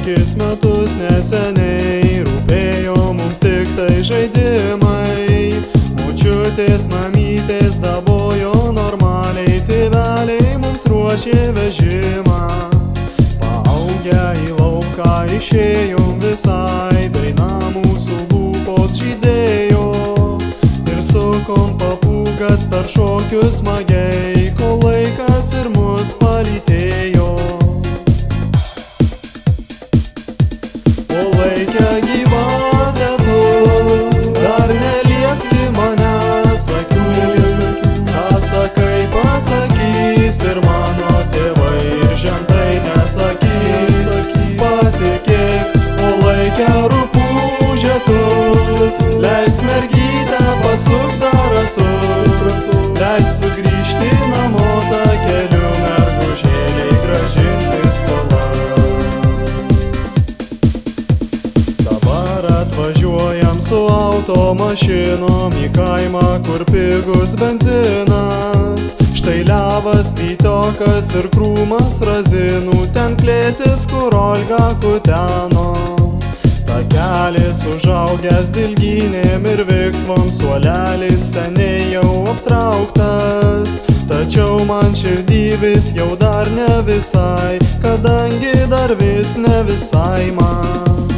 penkis metus neseniai rūpėjo mums tik tai žaidimai. Močiutės, mamytės dabojo normaliai, tėveliai mums ruošė vežimą. Paaugę į lauką išėjom visai, daina mūsų lūpos žydėjo ir sukom papūgas per šokius smagiai, kol laikas ir mus palytėjo. O laike gyvate tu, dar neliesti manęs akių, ką sakai pasakys ir mano tėvai ir žentai nesakys. Patikėk, o laike rupūžė tu, leis mergytę pasuk dar ratu, leis sugrįžti namo takeliu, mergužėliai grąžinti skolas. Dabar atvažiuojam su automašinom į kaimą, kur pigus benzinas. Štai levas, vytokas ir krūmas razinų, ten klėtis, kur Olga kuteno. Takelis užaugęs dilgynėm ir viksvom, suolelis seniai jau aptrauktas. Tačiau man širdį vis jau dar ne visai, kadangi dar vis ne visai man.